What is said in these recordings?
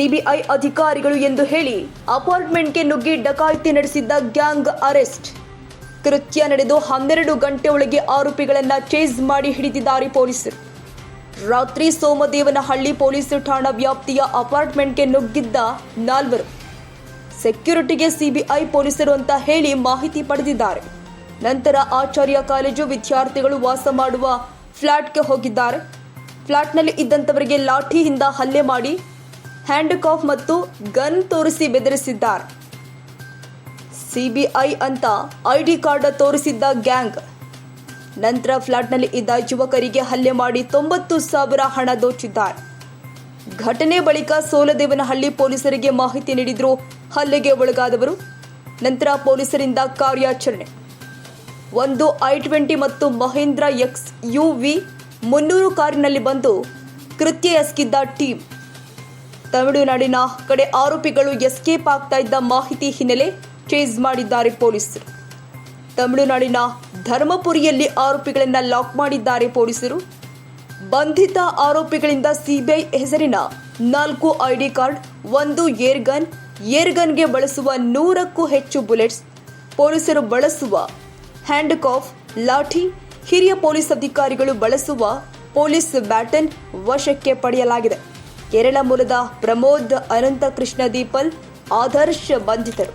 CBI ಅಧಿಕಾರಿಗಳು ಎಂದು ಹೇಳಿ ಅಪಾರ್ಟ್ಮೆಂಟ್ಗೆ ನುಗ್ಗಿ ಡಕಾಯಿತಿ ನಡೆಸಿದ್ದ ಗ್ಯಾಂಗ್ ಅರೆಸ್ಟ್. ಕೃತ್ಯ ನಡೆದು 12 ಗಂಟೆ ಒಳಗೆ ಆರೋಪಿಗಳನ್ನು ಚೇಸ್ ಮಾಡಿ ಹಿಡಿದಿದ್ದಾರೆ ಪೊಲೀಸರು. ರಾತ್ರಿ ಸೋಮದೇವನಹಳ್ಳಿ ಪೊಲೀಸ್ ಠಾಣಾ ವ್ಯಾಪ್ತಿಯ ಅಪಾರ್ಟ್ಮೆಂಟ್ಗೆ ನುಗ್ಗಿದ್ದ 4 ಸೆಕ್ಯೂರಿಟಿಗೆ ಸಿಬಿಐ ಪೊಲೀಸರು ಅಂತ ಹೇಳಿ ಮಾಹಿತಿ ಪಡೆದಿದ್ದಾರೆ. ನಂತರ ಆಚಾರ್ಯ ಕಾಲೇಜು ವಿದ್ಯಾರ್ಥಿಗಳು ವಾಸ ಮಾಡುವ ಫ್ಲಾಟ್ಗೆ ಹೋಗಿದ್ದಾರೆ. ಫ್ಲಾಟ್ನಲ್ಲಿ ಇದ್ದಂಥವರಿಗೆ ಲಾಠಿಯಿಂದ ಹಲ್ಲೆ ಮಾಡಿ ಹ್ಯಾಂಡ್ ಕಾಫ್ ಮತ್ತು ಗನ್ ತೋರಿಸಿ ಬೆದರಿಸಿದ್ದಾರೆ. ಸಿಬಿಐ ಅಂತ ಐಡಿ ಕಾರ್ಡ್ ತೋರಿಸಿದ್ದ ಗ್ಯಾಂಗ್ ನಂತರ ಫ್ಲಾಟ್ನಲ್ಲಿ ಇದ್ದ ಯುವಕರಿಗೆ ಹಲ್ಲೆ ಮಾಡಿ 90,000 ಹಣ ದೋಚಿದ್ದಾರೆ. ಘಟನೆ ಬಳಿಕ ಸೋಲದೇವನಹಳ್ಳಿ ಪೊಲೀಸರಿಗೆ ಮಾಹಿತಿ ನೀಡಿದ್ರು ಹಲ್ಲೆಗೆ ಒಳಗಾದವರು. ನಂತರ ಪೊಲೀಸರಿಂದ ಕಾರ್ಯಾಚರಣೆ. ಒಂದು i20 ಮತ್ತು ಮಹೇಂದ್ರ XUV 300 ಕಾರಿನಲ್ಲಿ ಬಂದು ಕೃತ್ಯ ಎಸಗಿದ್ದ ಟೀಮ್. ತಮಿಳುನಾಡಿನ ಕಡೆ ಆರೋಪಿಗಳು ಎಸ್ಕೇಪ್ ಆಗ್ತಾ ಇದ್ದ ಮಾಹಿತಿ ಹಿನ್ನೆಲೆ ಚೇಸ್ ಮಾಡಿದ್ದಾರೆ ಪೊಲೀಸರು. ತಮಿಳುನಾಡಿನ ಧರ್ಮಪುರಿಯಲ್ಲಿ ಆರೋಪಿಗಳನ್ನು ಲಾಕ್ ಮಾಡಿದ್ದಾರೆ ಪೊಲೀಸರು. ಬಂಧಿತ ಆರೋಪಿಗಳಿಂದ ಸಿಬಿಐ ಹೆಸರಿನ 4 ಐಡಿ ಕಾರ್ಡ್, 1 ಏರ್ಗನ್ಗೆ ಬಳಸುವ 100ಕ್ಕೂ ಹೆಚ್ಚು ಬುಲೆಟ್ಸ್, ಪೊಲೀಸರು ಬಳಸುವ ಹ್ಯಾಂಡ್ ಕಾಫ್, ಲಾಠಿ, ಹಿರಿಯ ಪೊಲೀಸ್ ಅಧಿಕಾರಿಗಳು ಬಳಸುವ ಪೊಲೀಸ್ ಬ್ಯಾಟನ್ ವಶಕ್ಕೆ ಪಡೆಯಲಾಗಿದೆ. ಕೇರಳ ಮೂಲದ ಪ್ರಮೋದ್, ಅನಂತ ಕೃಷ್ಣ ದೀಪಲ್, ಆದರ್ಶ್ ಬಂಧಿತರು.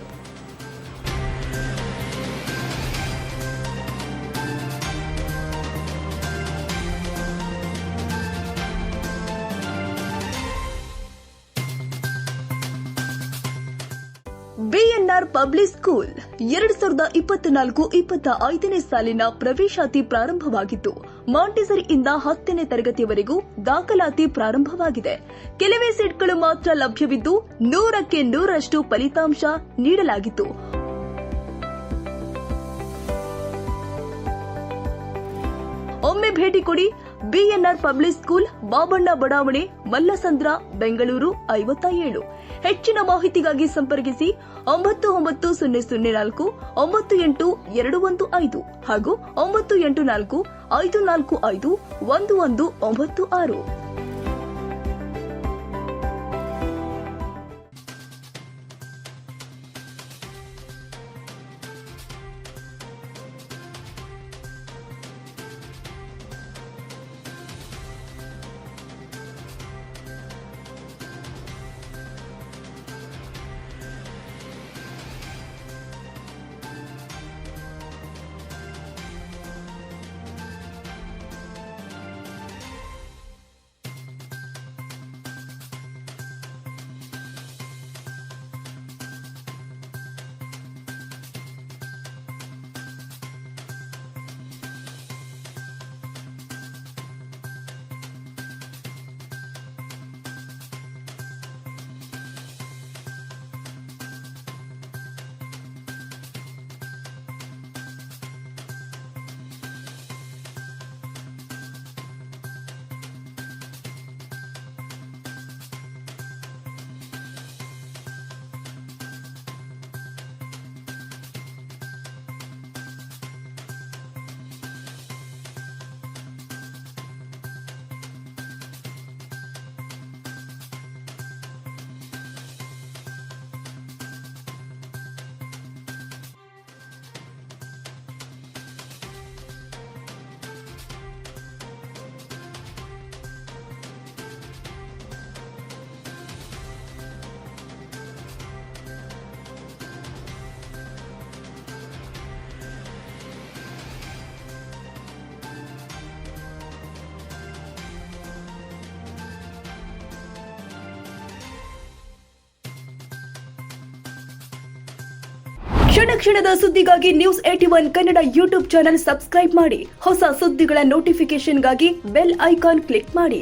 ಬಿಎನ್ಆರ್ ಪಬ್ಲಿಕ್ ಸ್ಕೂಲ್ 2024-25ನೇ ಸಾಲಿನ ಪ್ರವೇಶಾತಿ ಪ್ರಾರಂಭವಾಗಿದ್ದು, ಮಾಂಟೆಸರಿಯಿಂದ 10ನೇ ತರಗತಿಯವರೆಗೂ ದಾಖಲಾತಿ ಪ್ರಾರಂಭವಾಗಿದೆ. ಕೆಲವೇ ಸೀಟ್ಗಳು ಮಾತ್ರ ಲಭ್ಯವಿದ್ದು 100ಕ್ಕೆ 100ರಷ್ಟು ಫಲಿತಾಂಶ ನೀಡಲಾಗಿತ್ತು. ಒಮ್ಮೆ ಭೇಟಿ ಕೊಡಿ. ಬಿಎನ್ಆರ್ ಪಬ್ಲಿಕ್ ಸ್ಕೂಲ್, ಬಾಬಣ್ಣ ಬಡಾವಣೆ, ಮಲ್ಲಸಂದ್ರ, ಬೆಂಗಳೂರು 57. ಹೆಚ್ಚಿನ ಮಾಹಿತಿಗಾಗಿ ಸಂಪರ್ಕಿಸಿ 9900 98215 ಹಾಗೂ 984 545 1196. ಕ್ಷಣದ ಸುದ್ದಿಗಾಗಿ news 81 Kannada YouTube channel subscribe ಮಾಡಿ. ಹೊಸ ಸುದ್ದಿಗಳ ನೋಟಿಫಿಕೇಶನ್ಗಾಗಿ ಬೆಲ್ ಐಕಾನ್ ಕ್ಲಿಕ್ ಮಾಡಿ.